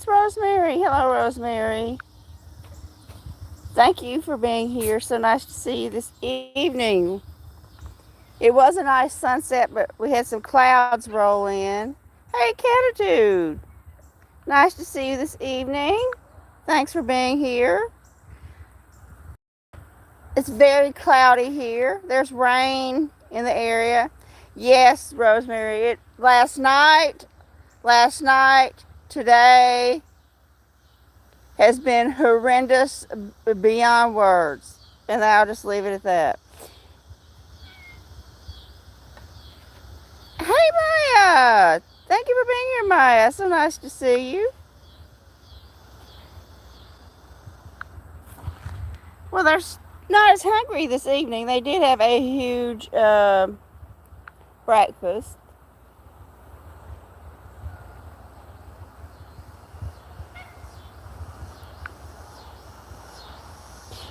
it's Rosemary. Hello, Rosemary. Thank you for being here. So nice to see you this evening. It was a nice sunset, but we had some clouds roll in. Hey, Catitude. Nice to see you this evening. Thanks for being here. It's very cloudy here. There's rain in the area. Yes, Rosemary. Last night, today has been horrendous beyond words. And I'll just leave it at that. Hey, Maya. Thank you for being here, Maya. So nice to see you. Well, they're not as hungry this evening. They did have a huge breakfast.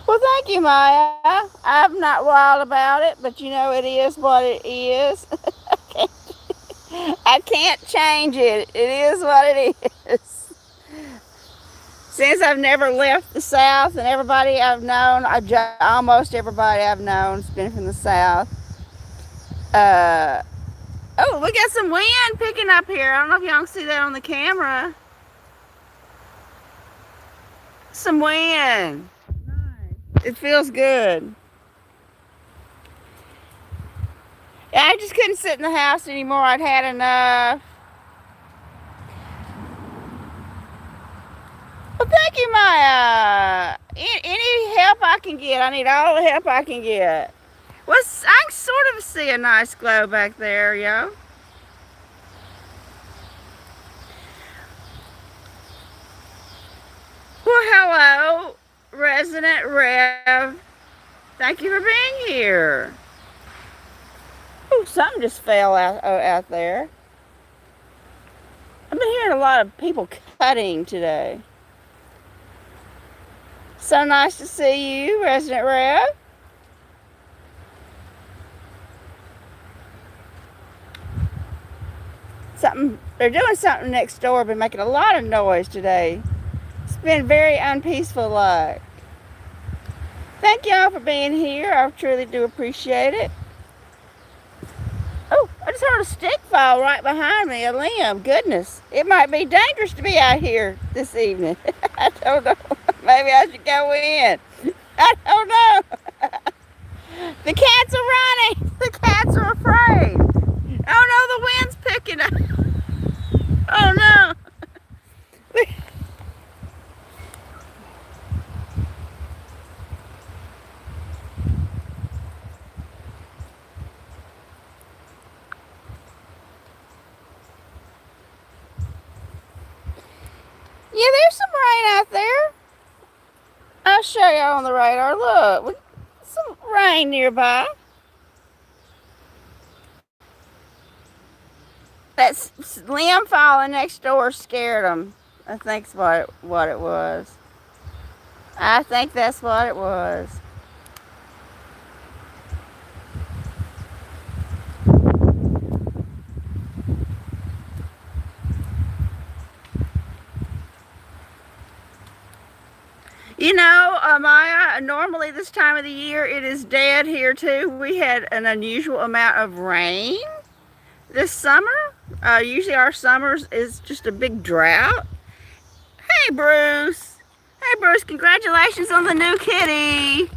Well, thank you, Maya. I'm not wild about it, but it is what it is. I can't change it. It is what it is. Since I've never left the South, and everybody I've known, almost everybody I've known has been from the South. Oh, we got some wind picking up here. I don't know if y'all can see that on the camera. Some wind. Nice. It feels good. I just couldn't sit in the house anymore. I'd had enough. Well, thank you, Maya. Any help I can get. I need all the help I can get. Well, I can sort of see a nice glow back there, yo. Well, hello, Resident Rev. Thank you for being here. Oh, something just fell out there. I've been hearing a lot of people cutting today. So nice to see you, Resident Rev. They're doing something next door, been making a lot of noise today. It's been very unpeaceful like. Thank y'all for being here. I truly do appreciate it. Oh, I just heard a stick fall right behind me, a limb. Goodness, it might be dangerous to be out here this evening. I don't know. Maybe I should go in. I don't know. The cats are running. The cats are afraid. Oh no, the wind's picking up. Oh no. Yeah, there's some rain out there. I'll show y'all on the radar. Look, some rain nearby. That limb falling next door scared them. I think's what it was. I think that's what it was. Maya, normally this time of the year it is dead here too. We had an unusual amount of rain this summer. Usually our summers is just a big drought. Hey, Bruce. Hey, Bruce, congratulations on the new kitty.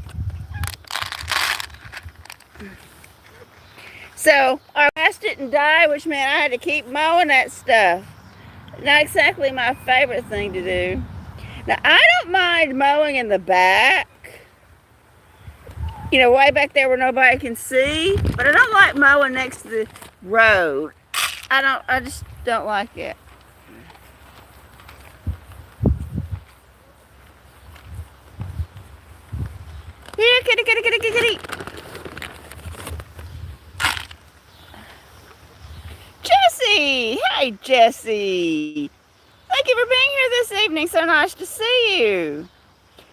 So our grass didn't die, which meant I had to keep mowing that stuff. Not exactly my favorite thing to do. Now, I don't mind mowing in the back, way back there where nobody can see, but I don't like mowing next to the road. I just don't like it. Here, kitty, kitty, kitty, kitty, kitty. Jessie! Hey, Jessie! Thank you for being here this evening. So nice to see you.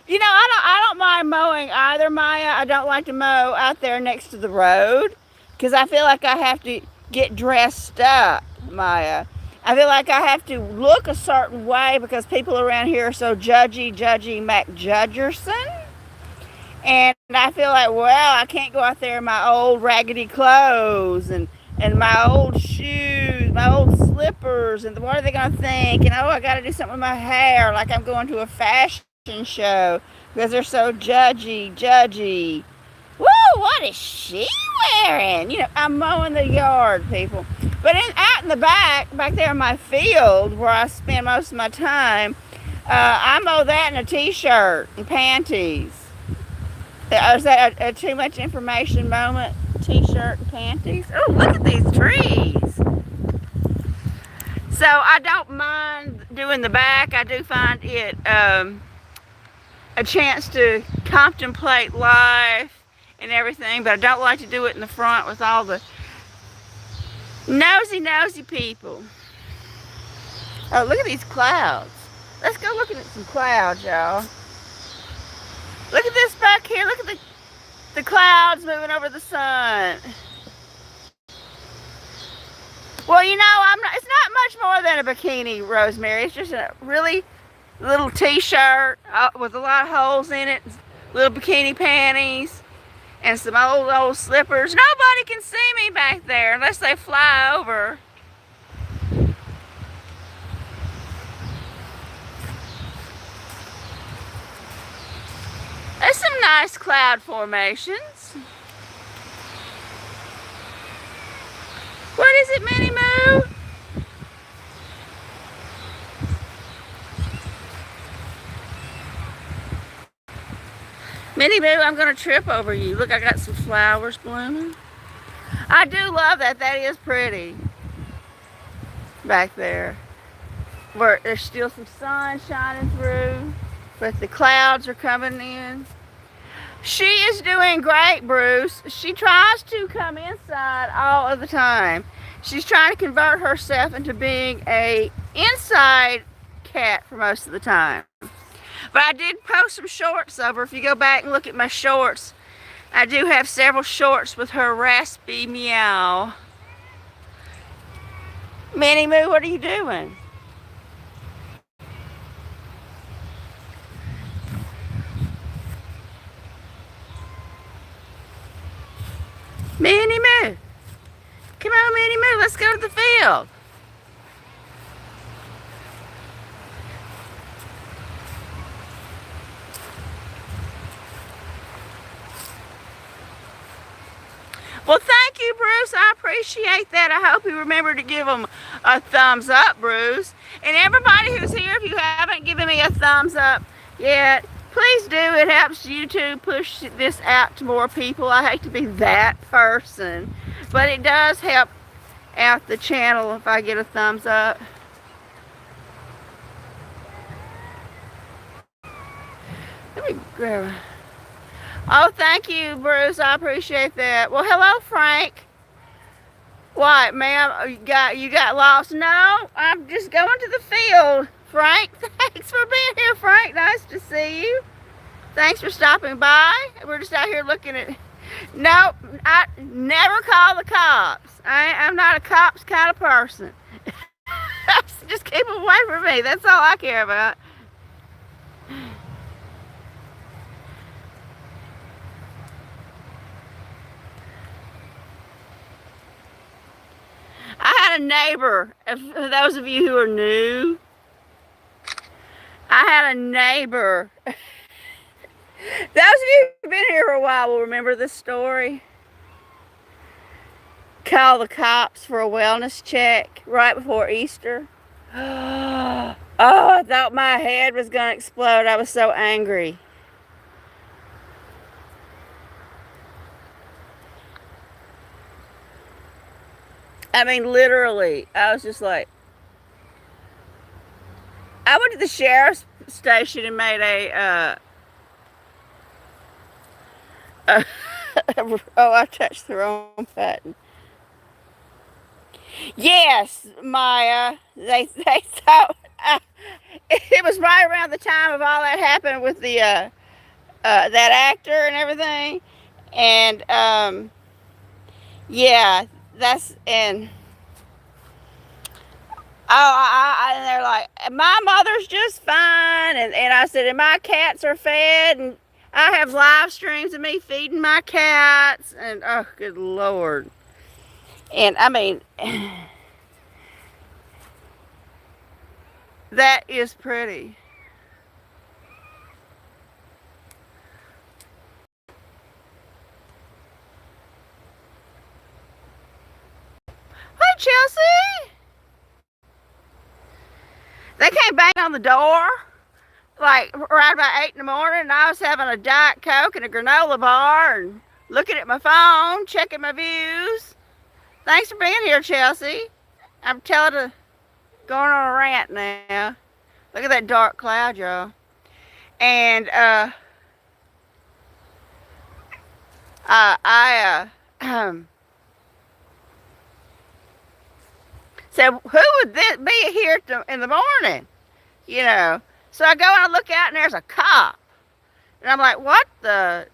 I don't mind mowing either, Maya. I don't like to mow out there next to the road because I feel like I have to get dressed up, Maya. I feel like I have to look a certain way because people around here are so judgy Mac Judgerson. And I feel like, well, I can't go out there in my old raggedy clothes and my old shoes, my old slippers, and what are they going to think? And oh, I got to do something with my hair, like I'm going to a fashion show because they're so judgy. Woo, what is she wearing? I'm mowing the yard, people. But out in the back there in my field where I spend most of my time, I mow that in a t-shirt and panties. Is that a too much information moment? T-shirt and panties. Oh, look at these trees. So I don't mind doing the back. I do find it a chance to contemplate life and everything, but I don't like to do it in the front with all the nosy people. Oh, look at these clouds. Let's go looking at some clouds, y'all. Look at this back here. Look at the clouds moving over the sun. Well, it's not much more than a bikini, Rosemary. It's just a really little t-shirt with a lot of holes in it, little bikini panties, and some old slippers. Nobody can see me back there unless they fly over. There's some nice cloud formations. What is it, Minnie Moo? Minnie Moo, I'm going to trip over you. Look, I got some flowers blooming. I do love that. That is pretty. Back there. Where there's still some sun shining through, but the clouds are coming in. She is doing great, Bruce. She tries to come inside all of the time. She's trying to convert herself into being a inside cat for most of the time. But I did post some shorts of her. If you go back and look at my shorts, I do have several shorts with her raspy meow. Minnie Moo, what are you doing? Minnie Moo. Come on, Minnie Moo, let's go to the field. Well, thank you, Bruce. I appreciate that. I hope you remember to give them a thumbs up, Bruce. And everybody who's here, if you haven't given me a thumbs up yet, please do. It helps YouTube push this out to more people. I hate to be that person, but it does help out the channel if I get a thumbs up. Let me grab. Oh, thank you, Bruce. I appreciate that. Well, hello, Frank. What, ma'am? You got lost? No, I'm just going to the field. Frank, thanks for being here, Frank. Nice to see you. Thanks for stopping by. We're just out here looking at... No, I never call the cops. I'm not a cops kind of person. Just keep them away from me. That's all I care about. I had a neighbor, for those of you who are new, I had a neighbor. Those of you who've been here for a while will remember this story. Call the cops for a wellness check right before Easter. Oh, I thought my head was going to explode. I was so angry. I mean, literally, I was just like, I went to the sheriff's station and made oh, I touched the wrong button. Yes, Maya, they thought, it was right around the time of all that happened with the, that actor and everything, and, yeah, and And they're like, my mother's just fine. And I said, and my cats are fed. And I have live streams of me feeding my cats. And, oh, good Lord. And, I mean, that is pretty. Hey, Chelsea. They came banging on the door, like, right about 8 in the morning, and I was having a Diet Coke and a granola bar and looking at my phone, checking my views. Thanks for being here, Chelsea. I'm telling you, going on a rant now. Look at that dark cloud, y'all. And, said, who would this be here in the morning? You know. So I go and I look out and there's a cop. And I'm like, what the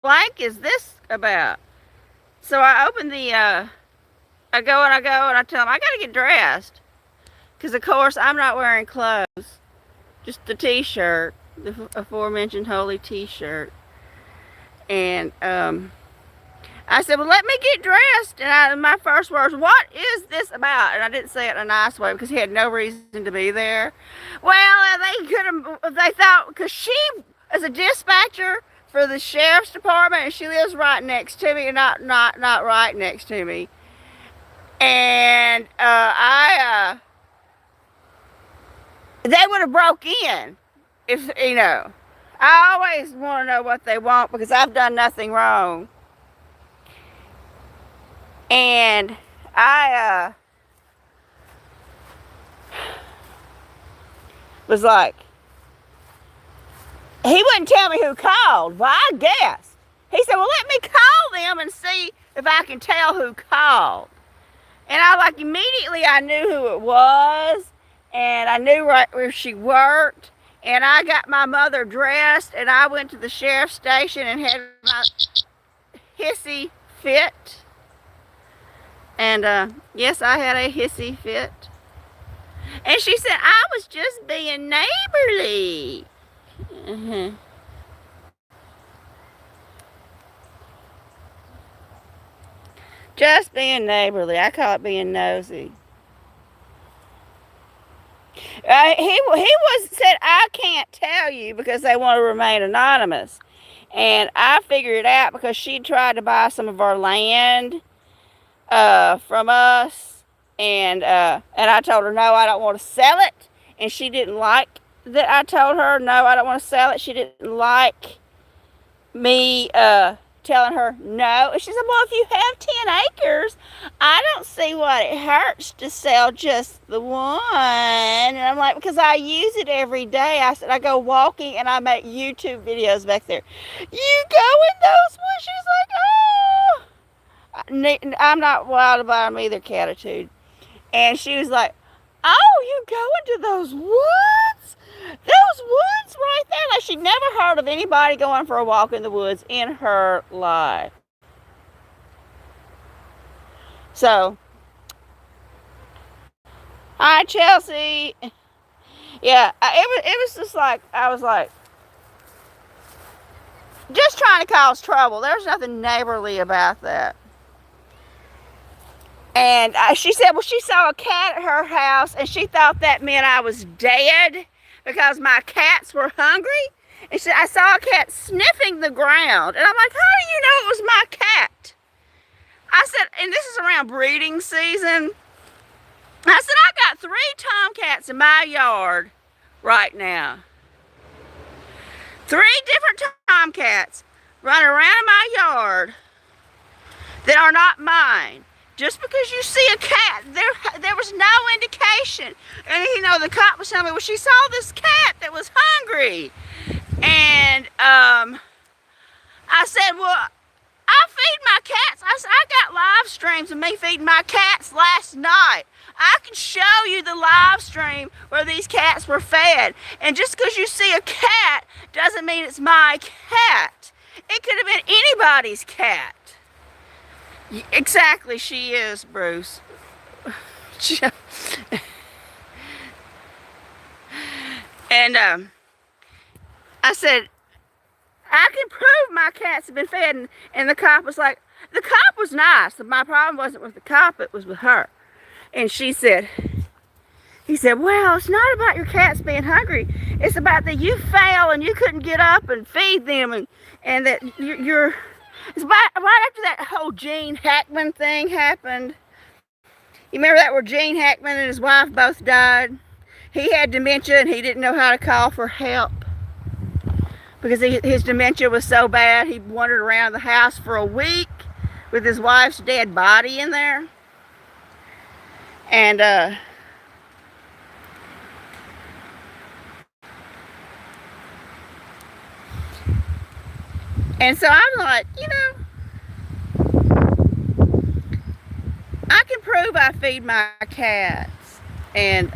blank is this about? So I open the, I go and I tell him, I gotta get dressed. Because, of course, I'm not wearing clothes. Just the t-shirt. The aforementioned holy t-shirt. And, I said, well, let me get dressed. And my first words, what is this about? And I didn't say it in a nice way because he had no reason to be there. Well, they thought, because she is a dispatcher for the sheriff's department and she lives right next to me and not right next to me. And they would have broke in if, you know. I always want to know what they want because I've done nothing wrong. And I was like, he wouldn't tell me who called. Well, I guessed. He said, well, let me call them and see if I can tell who called. And I like immediately I knew who it was. And I knew right where she worked. And I got my mother dressed. And I went to the sheriff's station and had my hissy fit. And, yes, I had a hissy fit. And she said, I was just being neighborly. Just being neighborly. I call it being nosy. He said, I can't tell you because they want to remain anonymous. And I figured it out because she tried to buy some of our land from us, and I told her no, I don't want to sell it, and she didn't like that I told her no, I don't want to sell it. She didn't like me telling her no, and she said, well, if you have 10 acres, I don't see what it hurts to sell just the one. And I'm like, because I use it every day. I said, I go walking and I make YouTube videos back there. You go in those bushes like, oh, I'm not wild about them either, Catitude. And she was like, oh, you go into those woods? Those woods right there? Like she'd never heard of anybody going for a walk in the woods in her life. So, hi, Chelsea. Yeah, it was just like, I was like, just trying to cause trouble. There's nothing neighborly about that. And she said, well, she saw a cat at her house, and she thought that meant I was dead because my cats were hungry. And she said, I saw a cat sniffing the ground. And I'm like, how do you know it was my cat? I said, and this is around breeding season. I said, I got 3 tomcats in my yard right now. 3 different tomcats running around in my yard that are not mine. Just because you see a cat, there was no indication. And, you know, the cop was telling me, well, she saw this cat that was hungry. And I said, well, I feed my cats. I said, I got live streams of me feeding my cats last night. I can show you the live stream where these cats were fed. And just because you see a cat doesn't mean it's my cat. It could have been anybody's cat. Exactly, she is, Bruce. And I said, I can prove my cats have been fed. And the cop was like, the cop was nice. My problem wasn't with the cop, it was with her. And he said, well, it's not about your cats being hungry. It's about that you fell and you couldn't get up and feed them. And that you're it's about, right after that whole Gene Hackman thing happened. You remember that where Gene Hackman and his wife both died? He had dementia and he didn't know how to call for help. Because his dementia was so bad, he wandered around the house for a week with his wife's dead body in there. And so I'm like, I can prove I feed my cats. And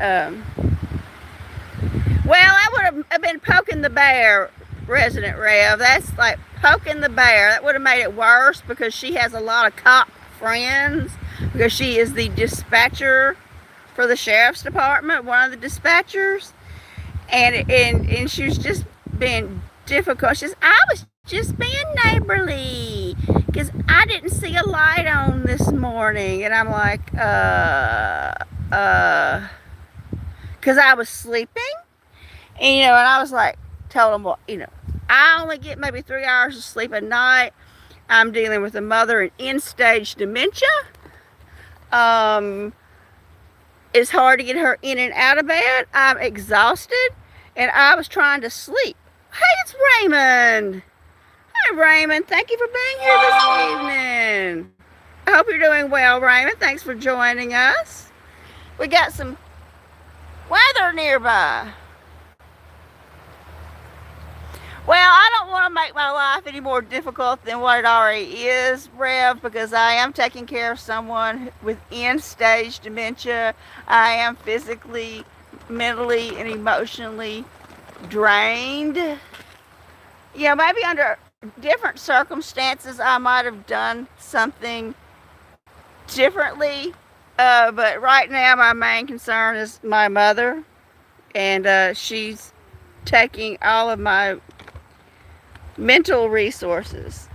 well, I would have been poking the bear, Resident Rev. That's like poking the bear. That would have made it worse because she has a lot of cop friends, because she is the dispatcher for the sheriff's department, one of the dispatchers. And she was just being difficult. She says, I was just being neighborly because I didn't see a light on this morning. And I'm like, because I was sleeping. And, and I was like, told them, well, I only get maybe 3 hours of sleep a night. I'm dealing with a mother in end-stage dementia. It's hard to get her in and out of bed. I'm exhausted. And I was trying to sleep. Hey, it's Raymond. Hi, Raymond. Thank you for being here this evening. I hope you're doing well, Raymond. Thanks for joining us. We got some weather nearby. Well, I don't want to make my life any more difficult than what it already is, Rev, because I am taking care of someone with end-stage dementia. I am physically, mentally, and emotionally drained. Maybe under different circumstances, I might have done something differently. But right now, my main concern is my mother. And she's taking all of my mental resources.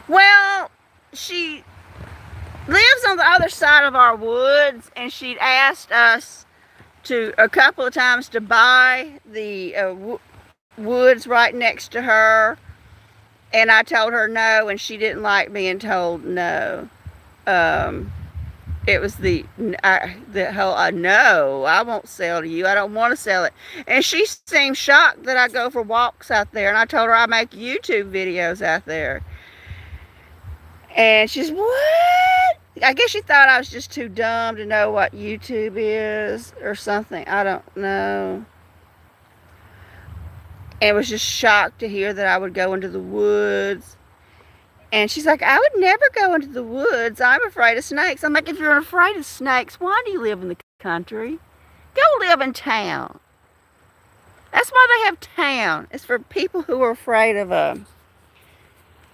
Well, she lives on the other side of our woods, and she'd asked us a couple of times to buy the woods right next to her, and I told her no, and she didn't like being told no. It was the whole, no, I won't sell to you. I don't want to sell it. And she seemed shocked that I go for walks out there. And I told her I make YouTube videos out there. And she's, what? I guess she thought I was just too dumb to know what YouTube is or something. I don't know. And was just shocked to hear that I would go into the woods. And she's like, I would never go into the woods. I'm afraid of snakes. I'm like, if you're afraid of snakes, why do you live in the country? Go live in town. That's why they have town. It's for people who are afraid of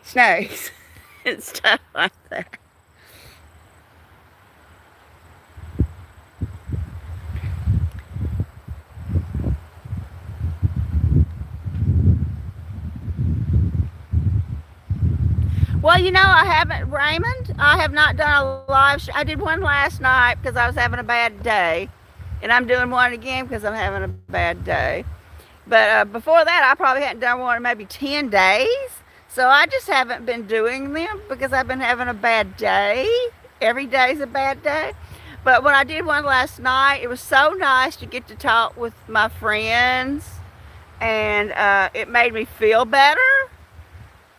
snakes and stuff like that. Well, I haven't, Raymond, I have not done a live show. I did one last night because I was having a bad day. And I'm doing one again because I'm having a bad day. But before that, I probably hadn't done one in maybe 10 days. So I just haven't been doing them because I've been having a bad day. Every day's a bad day. But when I did one last night, it was so nice to get to talk with my friends. And it made me feel better.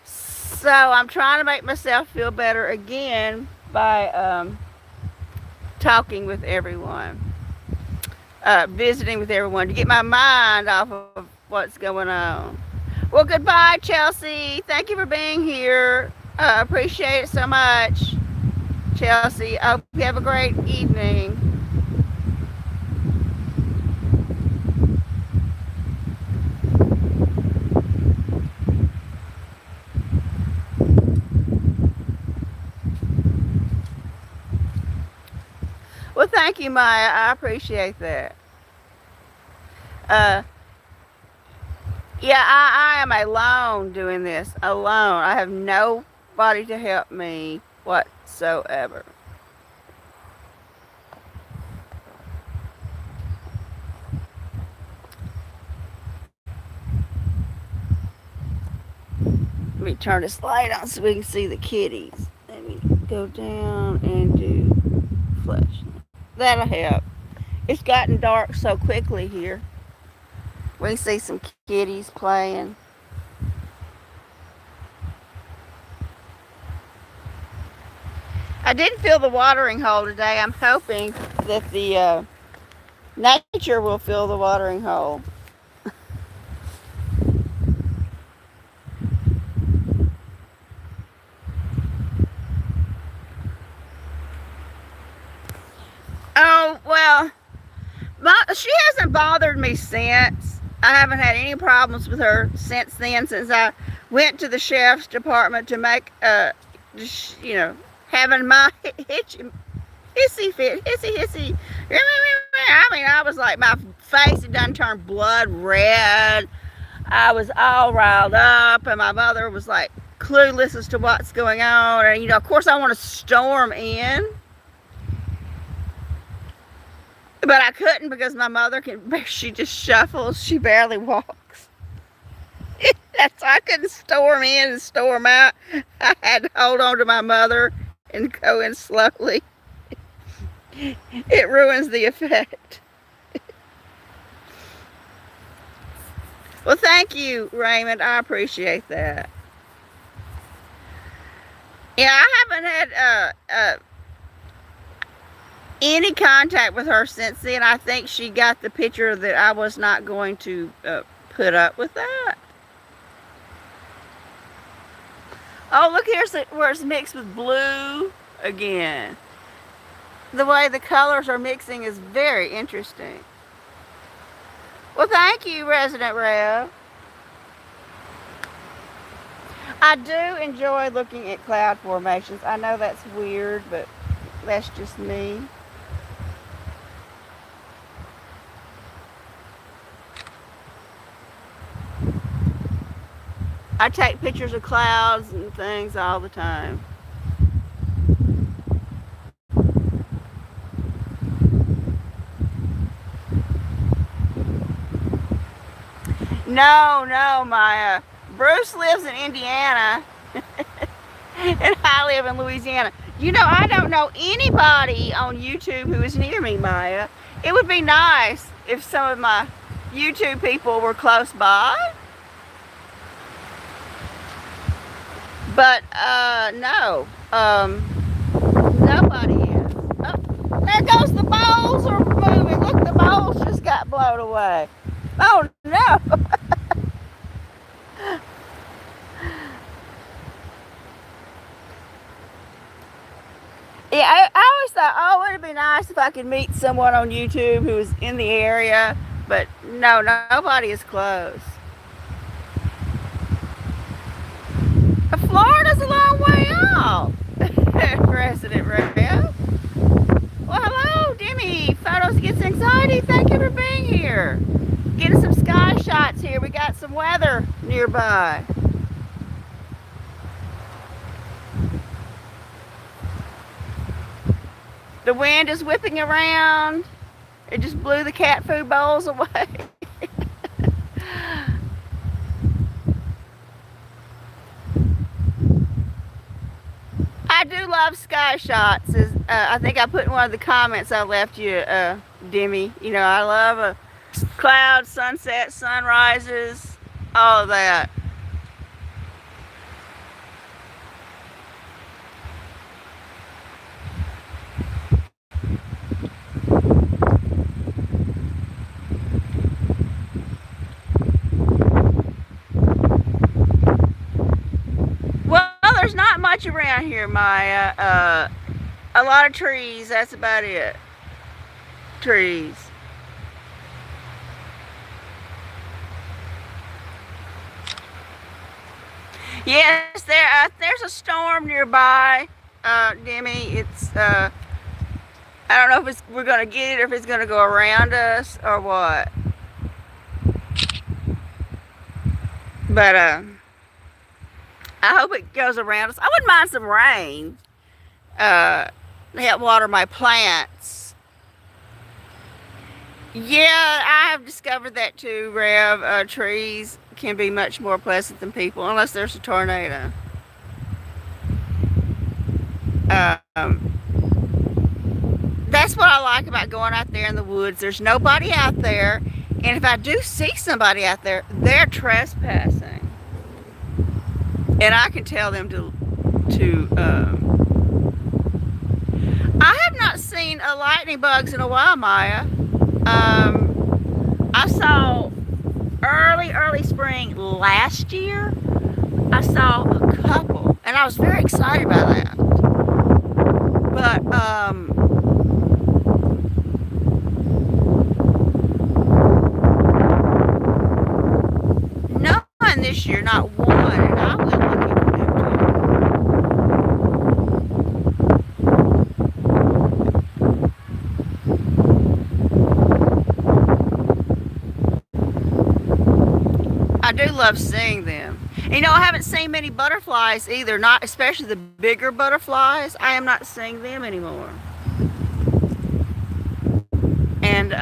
So I'm trying to make myself feel better again by talking with everyone, visiting with everyone, to get my mind off of what's going on. Well, goodbye, Chelsea. Thank you for being here. Appreciate it so much, Chelsea. I hope you have a great evening. Well, thank you, Maya. I appreciate that. Uh, yeah, I am alone doing this. Alone. I have nobody to help me whatsoever. Let me turn this light on so we can see the kitties. Let me go down and do flush. That'll help. It's gotten dark so quickly here. We can see some kitties playing. I didn't fill the watering hole today. I'm hoping that the nature will fill the watering hole. Oh, well, she hasn't bothered me since. I haven't had any problems with her since then, since I went to the sheriff's department to make, you know, having my hissy fit, hissy. I mean, I was like, my face had done turned blood red. I was all riled up, and my mother was like clueless as to what's going on. And, you know, of course, I want to storm in. But I couldn't because my mother she just shuffles. She barely walks. That's why I couldn't storm in and storm out. I had to hold on to my mother and go in slowly. It ruins the effect. Well, thank you, Raymond. I appreciate that. Yeah, I haven't had any contact with her since then. I think she got the picture that I was not going to put up with that. Oh, look, here's where it's mixed with blue again. The way the colors are mixing is very interesting. Well, thank you, Resident Rev. I do enjoy looking at cloud formations. I know that's weird, but that's just me. I take pictures of clouds and things all the time. No, Maya. Bruce lives in Indiana and I live in Louisiana. You know, I don't know anybody on YouTube who is near me, Maya. It would be nice if some of my YouTube people were close by. But, no. Nobody is. Oh, there goes the bowls are moving. Look, the bowls just got blown away. Oh, no. Yeah, I always thought, oh, it'd be nice if I could meet someone on YouTube who was in the area. But, no, nobody is close. Florida's a long way off. President Rayo. Well, hello, Demi. Photos Gets Anxiety. Thank you for being here. Getting some sky shots here. We got some weather nearby. The wind is whipping around. It just blew the cat food bowls away. I do love sky shots. I think I put in one of the comments I left you, Demi. You know, I love clouds, sunsets, sunrises, all of that. Well, there's not much around here, Maya. A lot of trees. That's about it. Trees. Yes, there's a storm nearby, Demi. I don't know if we're gonna get it or if it's gonna go around us or what. But I hope it goes around us. I wouldn't mind some rain. Uh, to help water my plants. Yeah, I have discovered that too, Rev. Trees can be much more pleasant than people, unless there's a tornado. Um, that's what I like about going out there in the woods. There's nobody out there, and if I do see somebody out there, they're trespassing, and I can tell them to. I have not seen a lightning bugs in a while, Maya. I saw early spring last year. I saw a couple, and I was very excited by that. But none this year, not one. And I went looking for them too. I do love seeing them. You know, I haven't seen many butterflies either, not especially the bigger butterflies. I am not seeing them anymore. And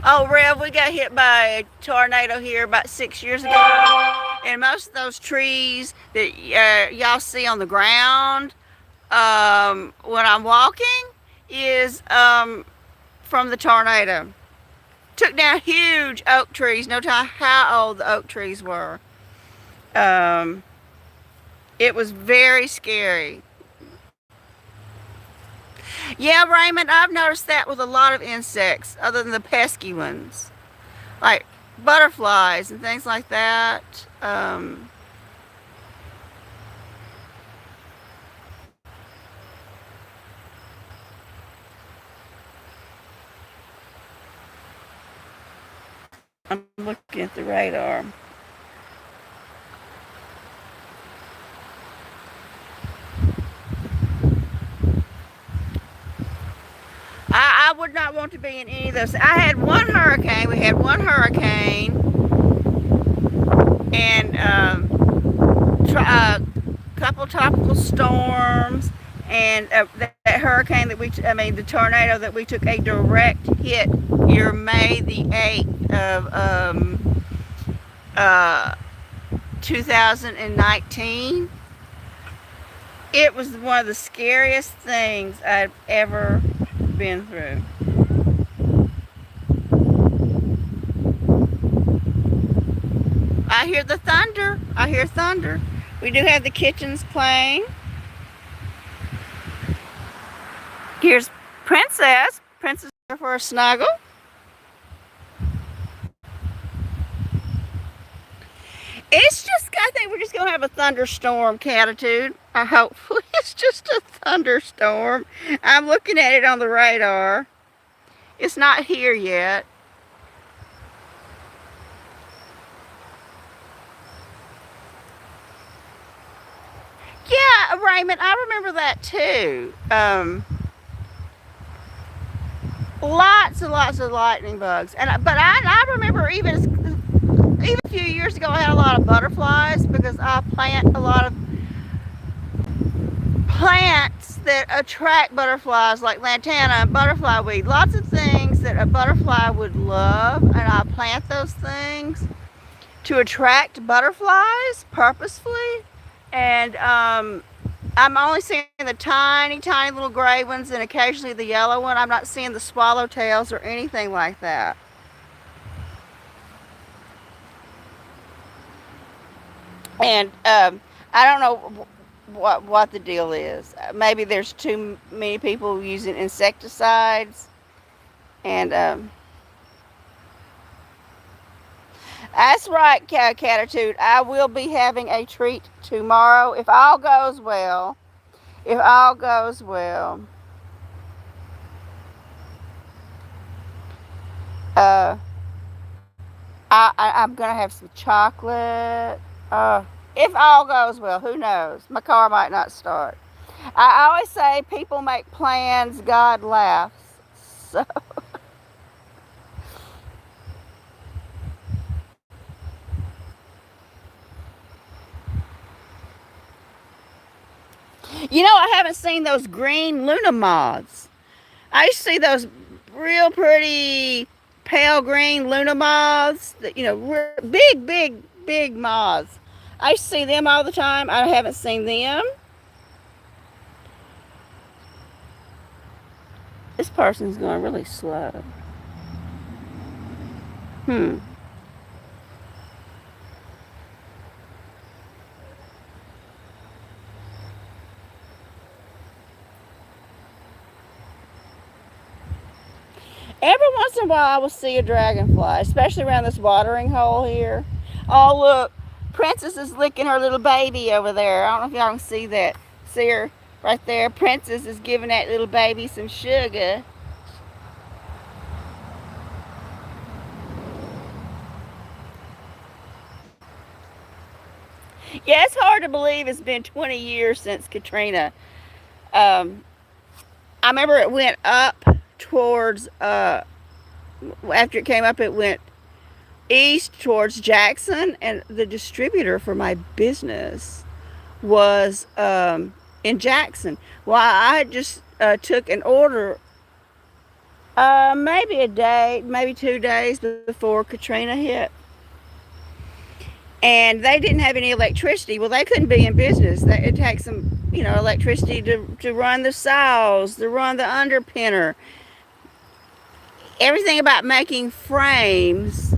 oh, Rev, we got hit by a tornado here about 6 years ago, and most of those trees that y'all see on the ground when I'm walking is from the tornado. Took down huge oak trees. No telling how old the oak trees were. It was very scary. Yeah, Raymond, I've noticed that with a lot of insects, other than the pesky ones, like butterflies and things like that. I'm looking at the radar. I would not want to be in any of those. I had one hurricane. We had one hurricane, and a couple tropical storms, and that hurricane that the tornado that we took a direct hit here May the 8th of 2019. It was one of the scariest things I've ever been through. I hear the thunder. I hear thunder. We do have the kitchens playing. Here's Princess. Princess here for a snuggle. It's just, I think we're just going to have a thunderstorm attitude. Hopefully it's just a thunderstorm. I'm looking at it on the radar. It's not here yet. Yeah, Raymond, I remember that too. Lots and lots of lightning bugs. But I remember even a few years ago I had a lot of butterflies because I plant a lot of plants that attract butterflies like lantana and butterfly weed. Lots of things that a butterfly would love, and I plant those things to attract butterflies purposefully. And I'm only seeing the tiny little gray ones and occasionally the yellow one. I'm not seeing the swallowtails or anything like that. And I don't know what the deal is. Maybe there's too many people using insecticides, and that's right, Catitude. I will be having a treat tomorrow if all goes well. If all goes well. Uh, I'm gonna have some chocolate. If all goes well, who knows? My car might not start. I always say people make plans, God laughs. So, I haven't seen those green Luna moths. I used to see those real pretty pale green Luna moths. That big, big, big moths. I used to see them all the time. I haven't seen them. This person's going really slow. Hmm. Every once in a while, I will see a dragonfly, especially around this watering hole here. Oh, look. Princess is licking her little baby over there. I don't know if y'all can see that. See her right there? Princess is giving that little baby some sugar. Yeah, it's hard to believe it's been 20 years since Katrina. Um, I remember it went up towards, after it came up, it went east towards Jackson, and the distributor for my business was in Jackson. Well, I just took an order maybe a day, maybe 2 days before Katrina hit. And they didn't have any electricity. Well, they couldn't be in business. It takes some, electricity to run the saws, to run the underpinner. Everything about making frames,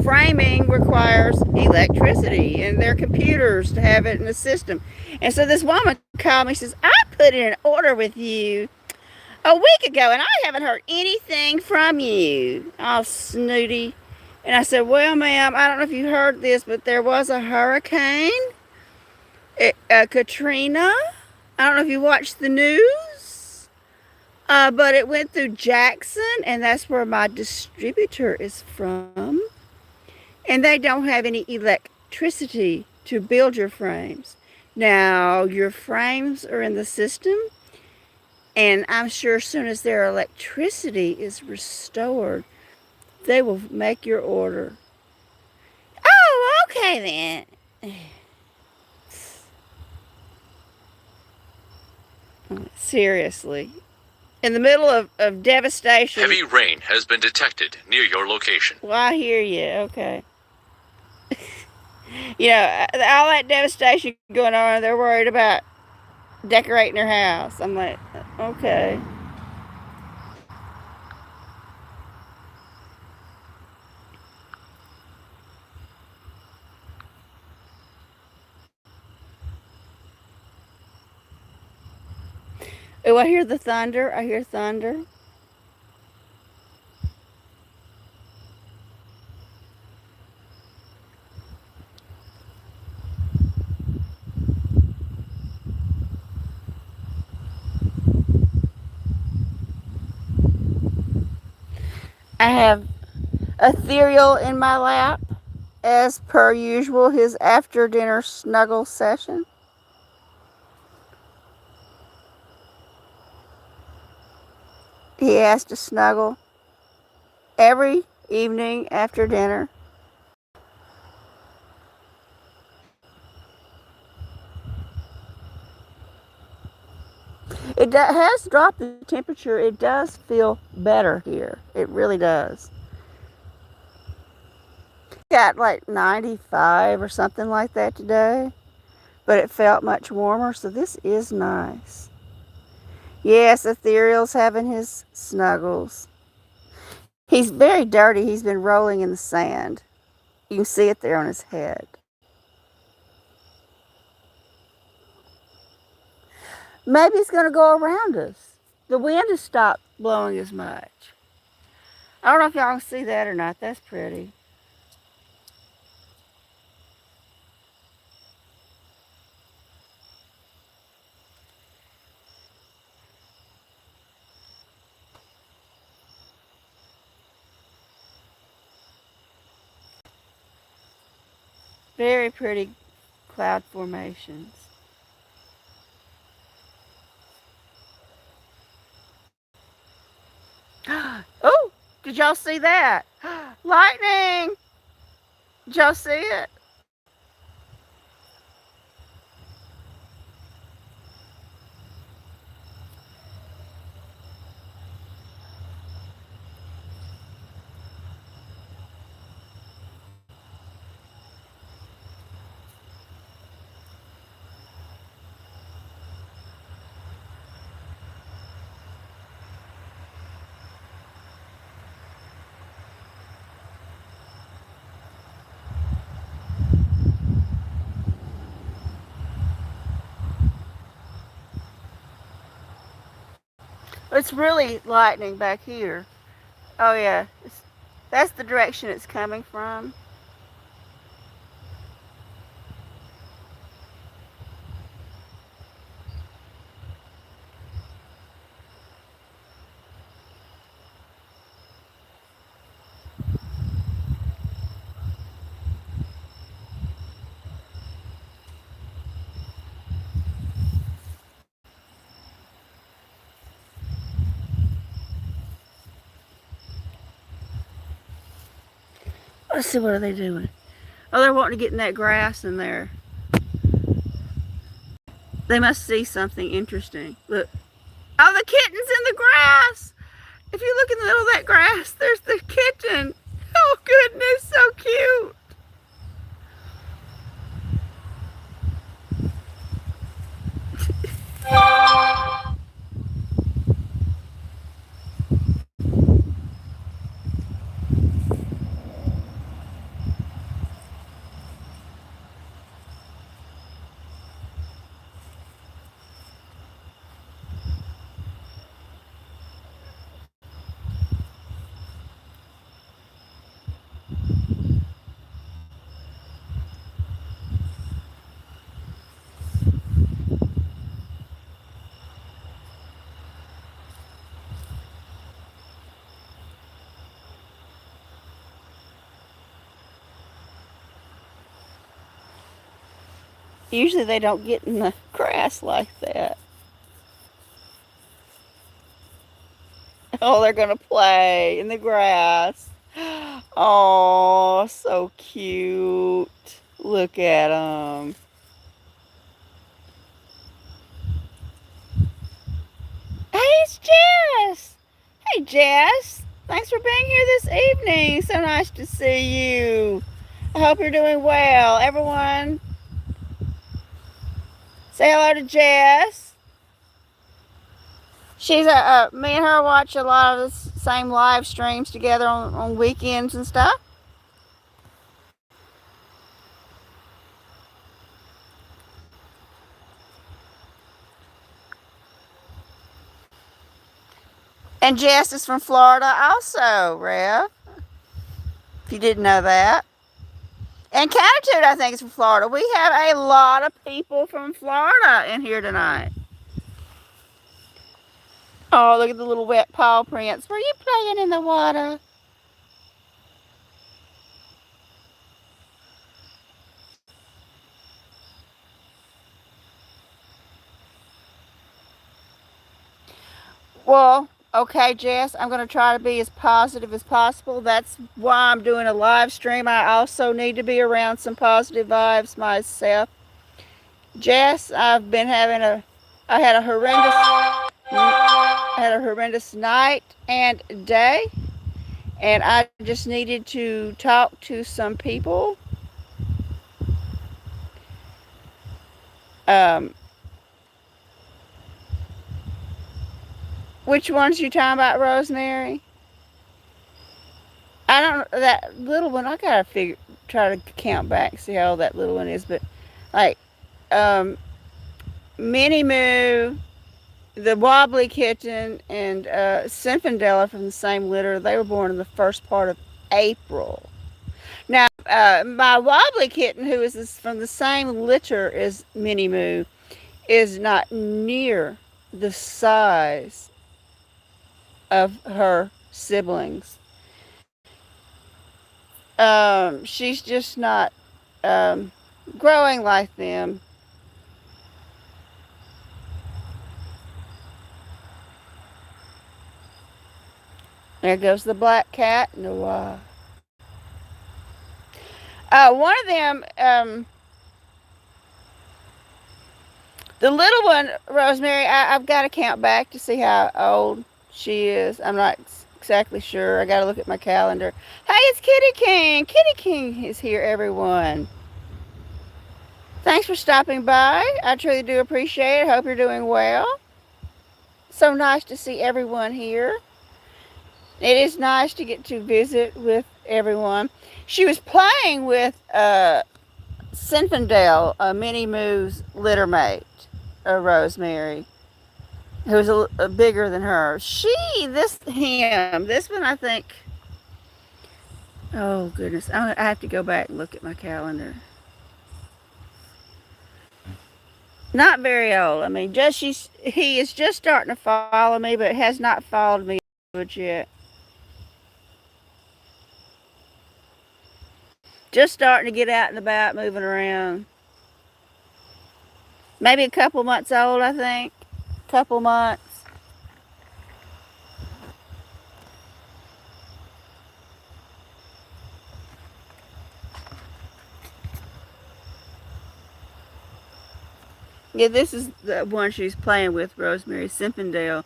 framing requires electricity and their computers to have it in the system. And so this woman called me and says, I put in an order with you a week ago and I haven't heard anything from you. Oh, snooty. And I said, well, ma'am, I don't know if you heard this, but there was a hurricane, Katrina. I don't know if you watched the news. But it went through Jackson, and that's where my distributor is from. And they don't have any electricity to build your frames. Now, your frames are in the system, and I'm sure as soon as their electricity is restored, they will make your order. Oh, okay then. Seriously. In the middle of devastation. Heavy rain has been detected near your location. Well, I hear you. Okay. All that devastation going on, they're worried about decorating their house. I'm like, okay. Oh, I hear the thunder. I hear thunder. I have Ethereal in my lap, as per usual, his after dinner snuggle session. He has to snuggle every evening after dinner. It has dropped the temperature. It does feel better here. It really does. Got like 95 or something like that today, but it felt much warmer, so this is nice. Yes, Ethereal's having his snuggles. He's very dirty. He's been rolling in the sand. You can see it there on his head. Maybe it's going to go around us. The wind has stopped blowing as much. I don't know if y'all can see that or not. That's pretty. Very pretty cloud formations. did y'all see that? Lightning! Did y'all see it? It's really lightning back here. Oh yeah, that's the direction it's coming from. Let's see, what are they doing? Oh, they're wanting to get in that grass in there. They must see something interesting. Look. Oh, the kitten's in the grass. If you look in the middle of that grass, there's the kitten. Oh, goodness, so cute. Usually they don't get in the grass like that. Oh, they're going to play in the grass. Oh, so cute. Look at them. Hey, it's Jess. Hey, Jess. Thanks for being here this evening. So nice to see you. I hope you're doing well. Everyone, say hello to Jess. She's me and her watch a lot of the same live streams together on weekends and stuff. And Jess is from Florida also, Rev. If you didn't know that. And Catitude, I think, is from Florida. We have a lot of people from Florida in here tonight. Oh, look at the little wet paw prints. Were you playing in the water? Well, okay, Jess, I'm going to try to be as positive as possible. That's why I'm doing a live stream. I also need to be around some positive vibes myself. Jess, I had a horrendous night and day, and I just needed to talk to some people. Um, which ones you talking about, Rosemary? I don't that little one. I gotta try to count back, see how old that little one is. But like, Minnie Moo, the Wobbly Kitten, and Sinfandella from the same litter. They were born in the first part of April. Now, my Wobbly Kitten, who is from the same litter as Minnie Moo, is not near the size of her siblings. She's just not growing like them. There goes the black cat. No. One of them, the little one, Rosemary. I've got to count back to see how old she is. I'm not exactly sure. I got to look at my calendar. Hey, it's Kitty King. Kitty King is here, everyone. Thanks for stopping by. I truly do appreciate it. Hope you're doing well. So nice to see everyone here. It is nice to get to visit with everyone. She was playing with Zinfandel, Minnie Moo's litter mate, Rosemary, who was a bigger than her. This one, I think. Oh goodness, I have to go back and look at my calendar. Not very old. I mean, he is just starting to follow me, but has not followed me yet. Just starting to get out and about, moving around. Maybe a couple months old, I think. Couple months. Yeah, this is the one she's playing with, Rosemary Zinfandel.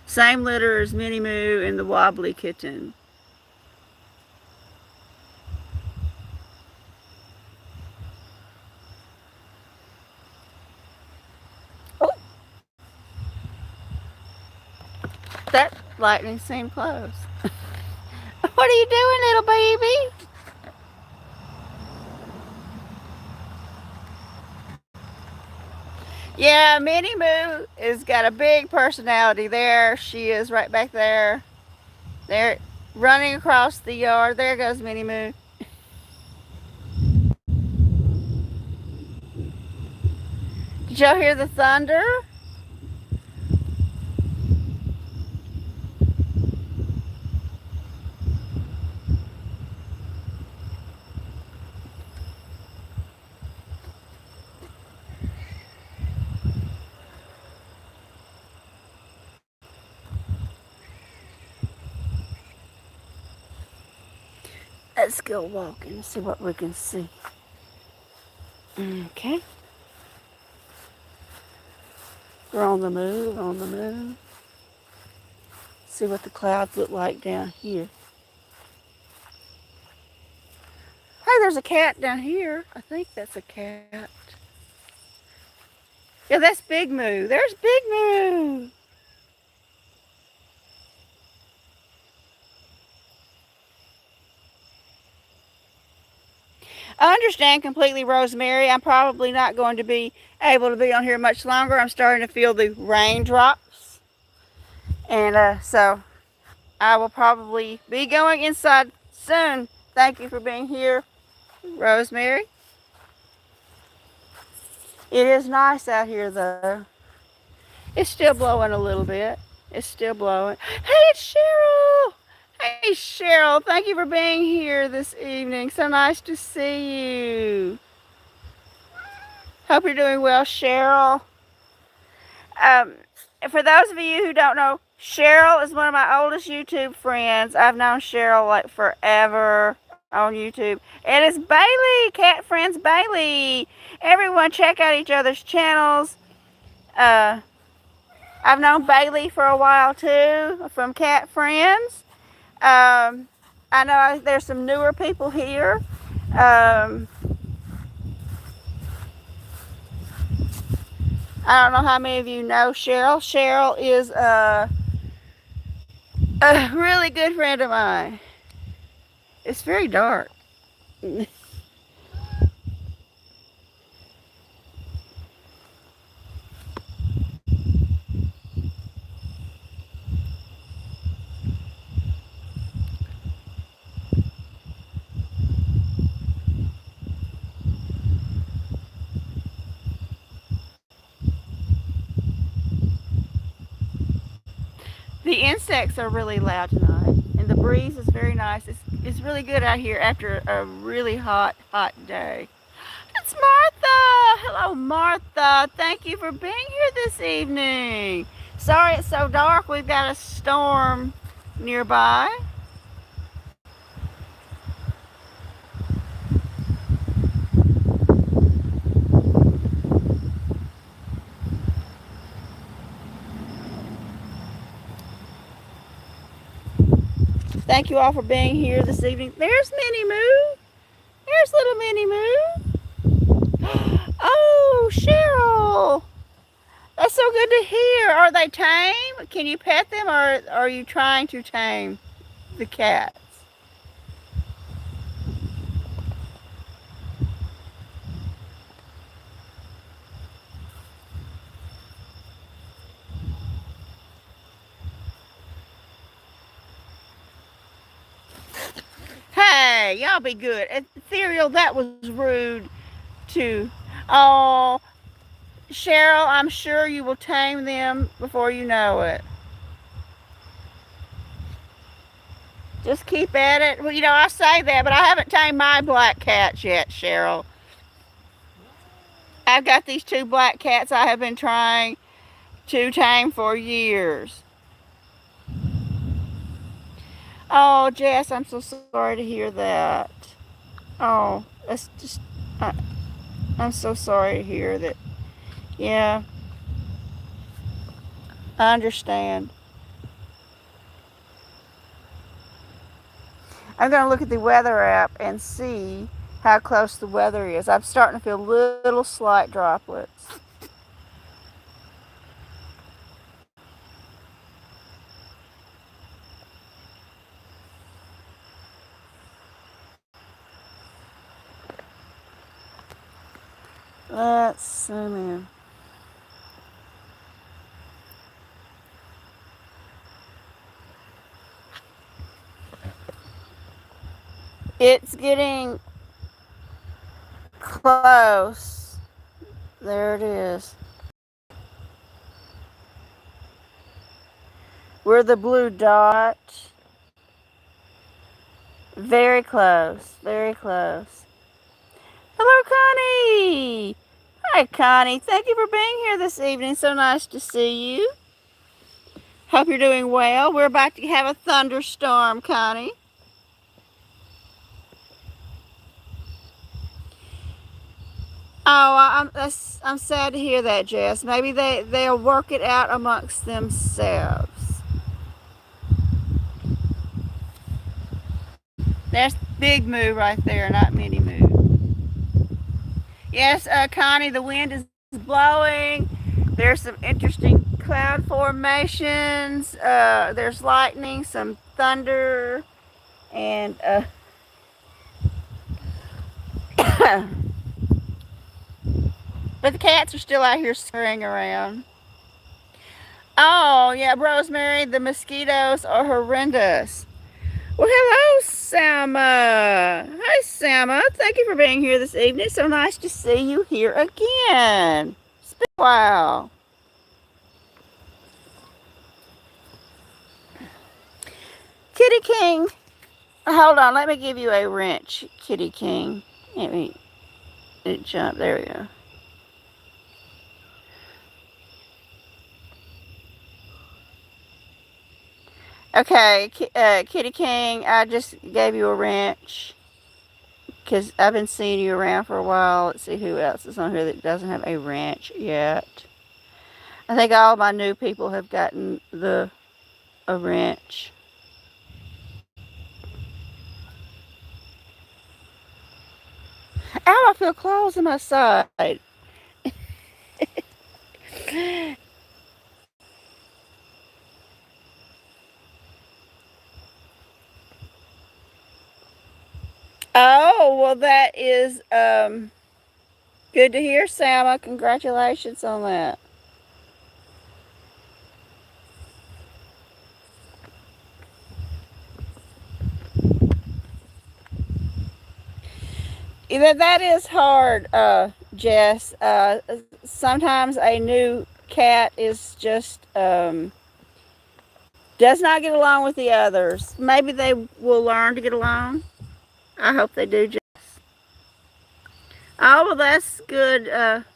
Same litter as Minnie Moo and the Wobbly Kitten. Oh, that lightning seemed close. What are you doing, little baby? Yeah, Minnie Moo has got a big personality. There she is, right back there. There, running across the yard. There goes Minnie Moo. Did y'all hear the thunder? Let's go walking and see what we can see. Okay. We're on the move, on the move. See what the clouds look like down here. Hey, there's a cat down here. I think that's a cat. Yeah, that's Big Moo. There's Big Moo. I understand completely, Rosemary. I'm probably not going to be able to be on here much longer. I'm starting to feel the raindrops. And so I will probably be going inside soon. Thank you for being here, Rosemary. It is nice out here, though. It's still blowing a little bit. It's still blowing. Hey, it's Cheryl. Hey, Cheryl. Thank you for being here this evening. So nice to see you. Hope you're doing well, Cheryl. Um, for those of you who don't know, Cheryl is one of my oldest YouTube friends. I've known Cheryl like forever on YouTube. And it's Bailey, Cat Friends Bailey. Everyone check out each other's channels. I've known Bailey for a while too, from Cat Friends. I know there's some newer people here. I don't know how many of you know Cheryl. Cheryl is a really good friend of mine. It's very dark. The insects are really loud tonight, and the breeze is very nice. It's really good out here after a really hot day. It's Martha! Hello, Martha. Thank you for being here this evening. Sorry it's so dark. We've got a storm nearby? Thank you all for being here this evening. There's Minnie Moo. There's little Minnie Moo. Oh, Cheryl. That's so good to hear. Are they tame? Can you pet them, or are you trying to tame the cats? Hey, y'all be good. Ethereal, that was rude too. Oh, Cheryl, I'm sure you will tame them before you know it. Just keep at it. Well, I say that, but I haven't tamed my black cats yet, Cheryl. I've got these 2 black cats I have been trying to tame for years. Oh, Jess, I'm so sorry to hear that. Oh, that's just, I'm so sorry to hear that. Yeah, I understand. I'm going to look at the weather app and see how close the weather is. I'm starting to feel little slight droplets. Let's zoom in. It's getting close. There it is. We're the blue dot. Very close. Very close. Hello, Connie. Hi, Connie. Thank you for being here this evening. So nice to see you. Hope you're doing well. We're about to have a thunderstorm, Connie. Oh, I'm sad to hear that, Jess. Maybe they'll work it out amongst themselves. That's Big Moo right there, not Mini Moo. Yes, Connie, the wind is blowing. There's some interesting cloud formations. There's lightning, some thunder, and but the cats are still out here scurrying around. Oh, yeah, Rosemary, the mosquitoes are horrendous. Well, hello, Selma. Hi, Selma. Thank you for being here this evening. So nice to see you here again. It's been a while. Kitty King. Hold on, let me give you a wrench, Kitty King. Let me jump. There we go. Okay, Kitty King, I just gave you a wrench because I've been seeing you around for a while. Let's see who else is on here that doesn't have a wrench yet. I think all my new people have gotten a wrench. Ow, I feel claws in my side. Oh, well, that is good to hear, Selma. Congratulations on that. That is hard, Jess. Sometimes a new cat is just does not get along with the others. Maybe they will learn to get along. I hope they do, Jess. Oh, well, that's good,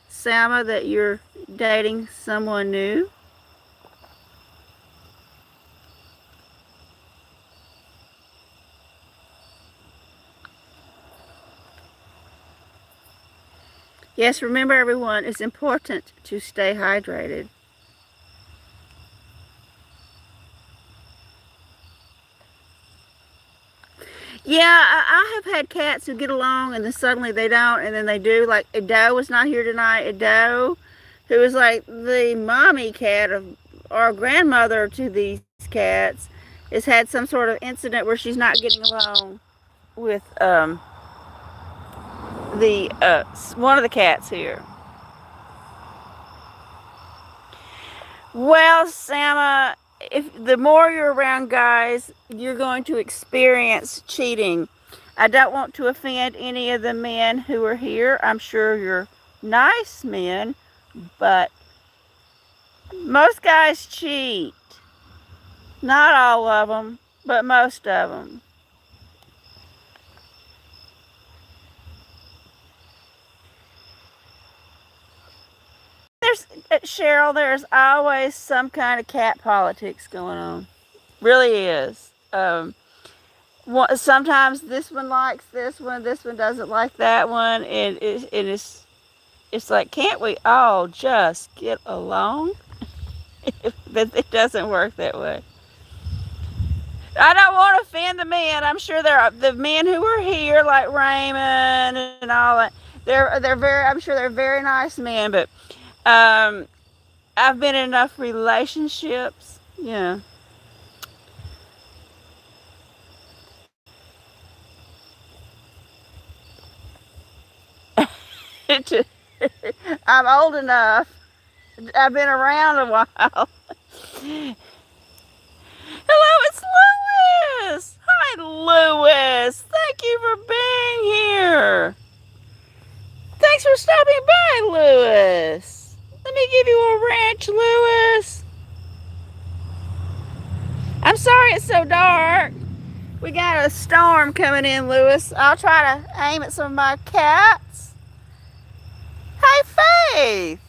Selma, that you're dating someone new. Yes, remember everyone, it's important to stay hydrated. Yeah, I have had cats who get along and then suddenly they don't, and then they do. Like Ado was not here tonight. Ado, who is like the mommy cat of our grandmother to these cats, has had some sort of incident where she's not getting along with the one of the cats here. Well, Sama, if the more you're around guys, you're going to experience cheating. I don't want to offend any of the men who are here. I'm sure you're nice men, but most guys cheat. Not all of them, but most of them. There's Cheryl. There's always some kind of cat politics going on. Really is. Sometimes this one likes this one doesn't like that one, and it's like, can't we all just get along? But it doesn't work that way. I don't want to offend the men. I'm sure there are the men who are here, like Raymond and all that. They're very. I'm sure they're very nice men, but um, I've been in enough relationships. Yeah. I'm old enough. I've been around a while. Hello, it's Lewis. Hi, Lewis. Thank you for being here. Thanks for stopping by, Lewis. Let me give you a wrench, Lewis. I'm sorry it's so dark. We got a storm coming in, Lewis. I'll try to aim at some of my cats. Hey, Faith.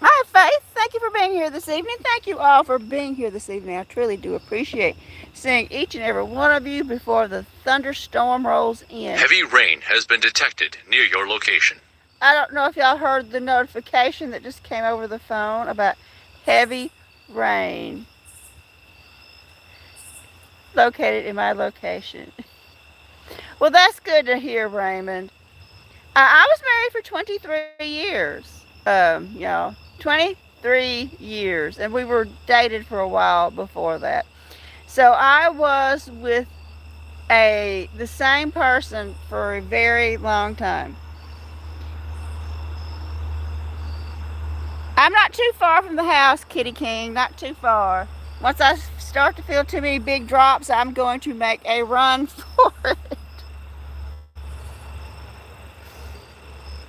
Hi, Faith. Thank you for being here this evening. Thank you all for being here this evening. I truly do appreciate seeing each and every one of you before the thunderstorm rolls in. Heavy rain has been detected near your location. I don't know if y'all heard the notification that just came over the phone about heavy rain located in my location. Well, that's good to hear, Raymond. I was married for 23 years. Y'all, 23 years, and we were dated for a while before that. So I was with the same person for a very long time. I'm not too far from the house, Kitty King, not too far. Once I start to feel too many big drops, I'm going to make a run for it.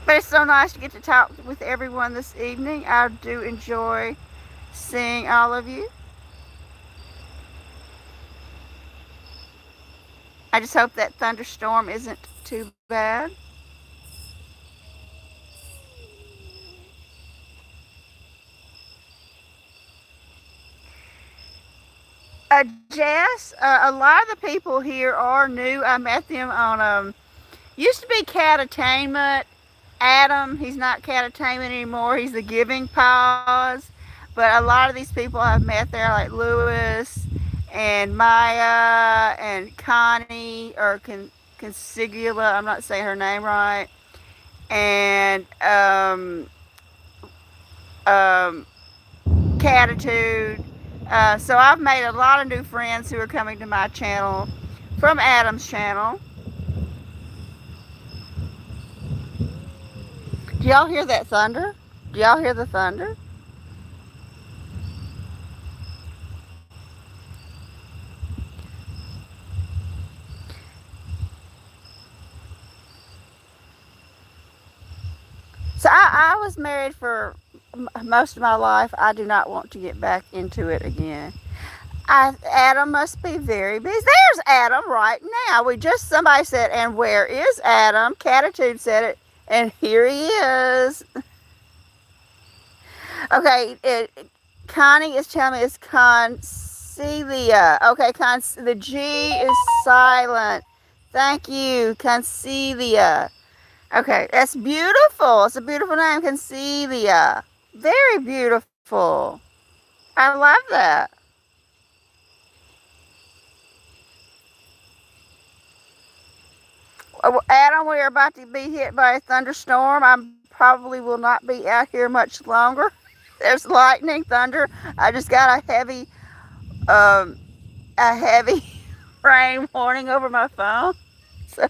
But it's so nice to get to talk with everyone this evening. I do enjoy seeing all of you. I just hope that thunderstorm isn't too bad. Jess, a lot of the people here are new. I met them on used to be Catatainment. Adam, he's not Catatainment anymore. He's the Giving Pause. But a lot of these people I've met there, like Lewis and Maya and Connie or Consigula. I'm not saying her name right. And Catitude. So I've made a lot of new friends who are coming to my channel from Adam's channel. Do y'all hear that thunder? Do y'all hear the thunder? So I was married for most of my life. I do not want to get back into it again. Adam must be very busy. There's Adam right now. Somebody said, and where is Adam? Catitude said it, and here he is. Okay, Connie is telling me it's Concelia. Okay, the G is silent. Thank you, Concelia. Okay, that's beautiful. It's a beautiful name, Concelia. Very beautiful. I love that. Adam, we are about to be hit by a thunderstorm. I probably will not be out here much longer. There's lightning, thunder. I just got um, a heavy rain warning over my phone. So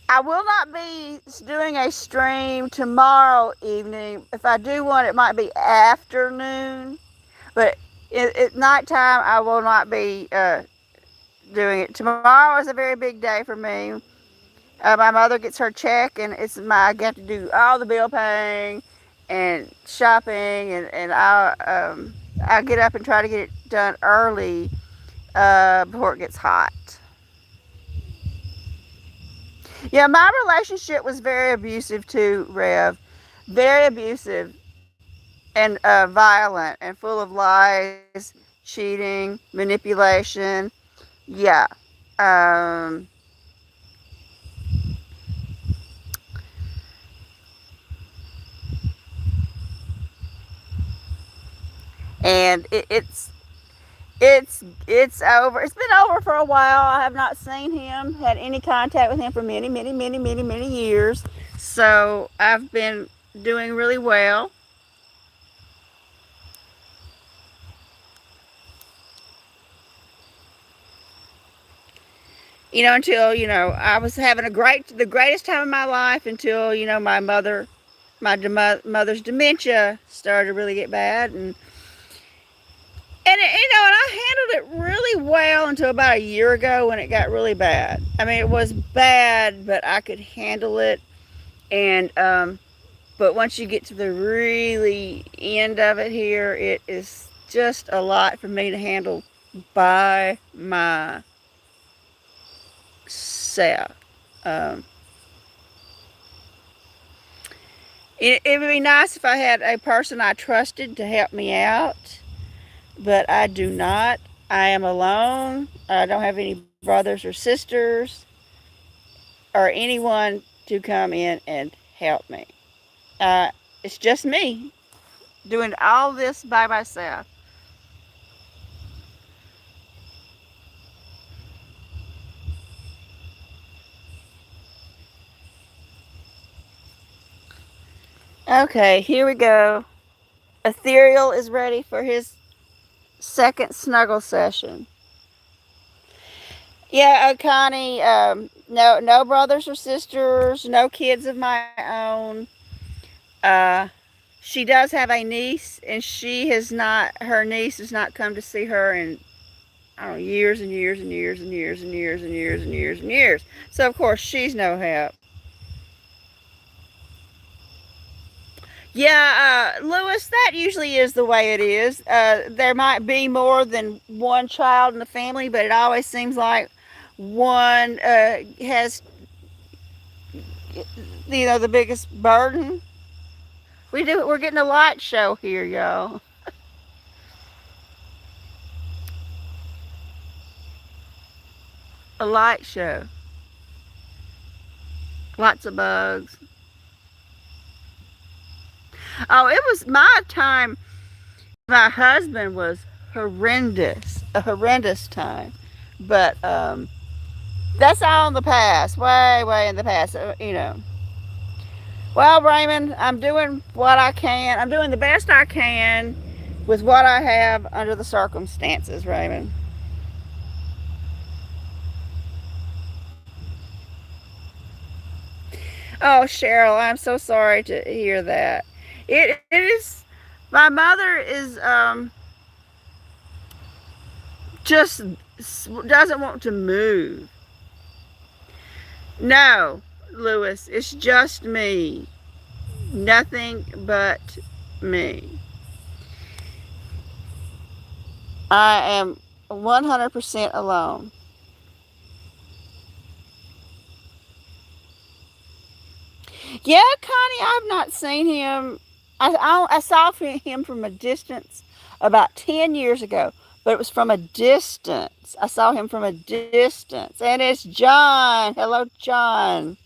I will not be doing a stream tomorrow evening. If I do one, it might be afternoon. But at nighttime, I will not be doing it. Tomorrow is a very big day for me. My mother gets her check, and I get to do all the bill paying and shopping, and I get up and try to get it done early before it gets hot. Yeah, my relationship was very abusive too, Rev. Very abusive and violent and full of lies, cheating, manipulation. Yeah. Um, and it's over. It's been over for a while. I have not seen him, had any contact with him for many years. So I've been doing really well. Until I was having the greatest time of my life until my mother's dementia started to really get bad, and I handled it really well until about a year ago when it got really bad. I mean, it was bad, but I could handle it. And but once you get to the really end of it here, it is just a lot for me to handle by myself. Um, it would be nice if I had a person I trusted to help me out, but I do not. I am alone. I don't have any brothers or sisters or anyone to come in and help me. It's just me doing all this by myself. Okay, here we go. Ethereal is ready for his second snuggle session. Yeah, Connie. No brothers or sisters. No kids of my own. Uh, she does have a niece, and she has not. Her niece has not come to see her in I don't know years and years and years and years and years and years and years and years. So of course she's no help. Yeah, Lewis, that usually is the way it is. There might be more than one child in the family, but it always seems like one has, the biggest burden. We're getting a light show here, y'all. A light show. Lots of bugs. Oh, it was my time. My husband was horrendous. A horrendous time. But that's all in the past. Way in the past. Well, Raymond, I'm doing what I can. I'm doing the best I can with what I have under the circumstances, Raymond. Oh, Cheryl, I'm so sorry to hear that. It is. My mother is just doesn't want to move. No, Lewis, it's just me. Nothing but me. I am 100% alone. Yeah, Connie, I've not seen him. I saw him from a distance about 10 years ago, but it was from a distance. I saw him from a distance. And it's John. Hello, John.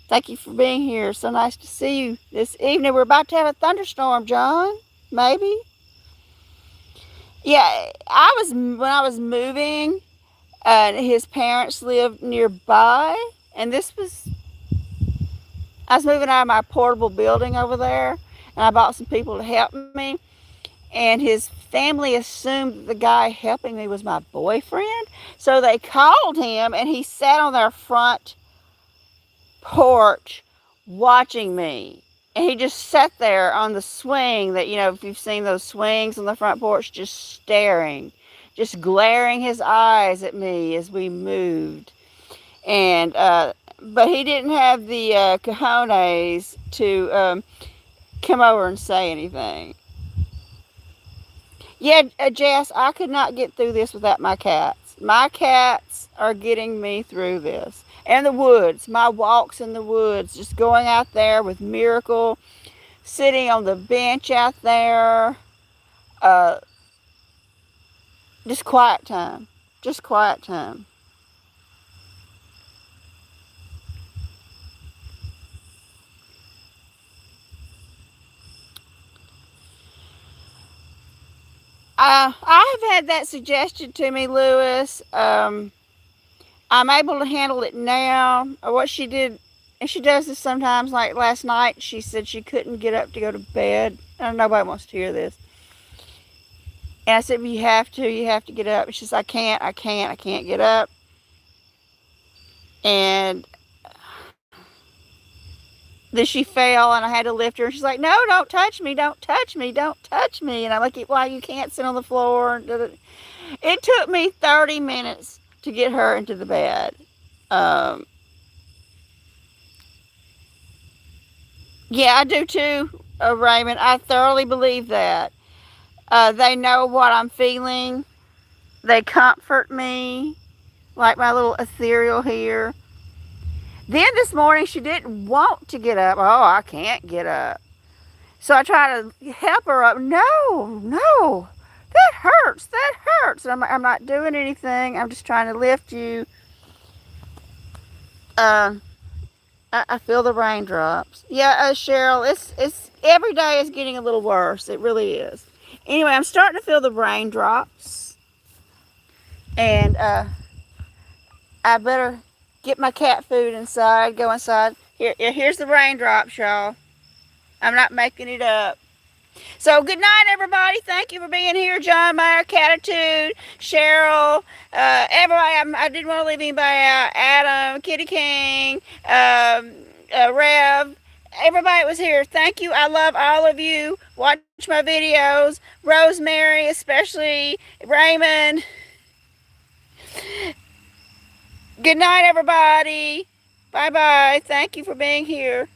Thank you for being here. So nice to see you this evening. We're about to have a thunderstorm, John. Maybe. Yeah, when I was moving, his parents lived nearby, and I was moving out of my portable building over there, and I bought some people to help me. And his family assumed that the guy helping me was my boyfriend. So they called him, and he sat on their front porch watching me. And he just sat there on the swing that, if you've seen those swings on the front porch, just staring, just glaring his eyes at me as we moved. And, but he didn't have the cojones to come over and say anything. Yeah, Jess, I could not get through this without my cats. My cats are getting me through this. And the woods, my walks in the woods, just going out there with Miracle, sitting on the bench out there. Uh, just quiet time. Just quiet time. I have had that suggested to me, Lewis. I'm able to handle it now. What she did, and she does this sometimes, like last night, she said she couldn't get up to go to bed. Nobody wants to hear this. And I said, well, you have to get up. And she says, I can't get up. And then she fell, and I had to lift her. And she's like, no, don't touch me, don't touch me, don't touch me. And I'm like, why you can't sit on the floor? It took me 30 minutes to get her into the bed. Yeah, I do too, Raymond. I thoroughly believe that. They know what I'm feeling. They comfort me, like my little ethereal here. Then this morning, she didn't want to get up. Oh, I can't get up. So I try to help her up. No, that hurts. That hurts. And I'm not doing anything. I'm just trying to lift you. I feel the raindrops. Yeah, Cheryl, it's every day is getting a little worse. It really is. Anyway, I'm starting to feel the raindrops, and I better get my cat food inside. Go inside. Here's the raindrops, y'all. I'm not making it up. So good night, everybody. Thank you for being here. John Mayer, Catitude, Cheryl, everybody. I didn't want to leave anybody out. Adam, Kitty King, Rev, everybody was here. Thank you. I love all of you. Watch my videos. Rosemary, especially Raymond. Good night, everybody. Bye-bye. Thank you for being here.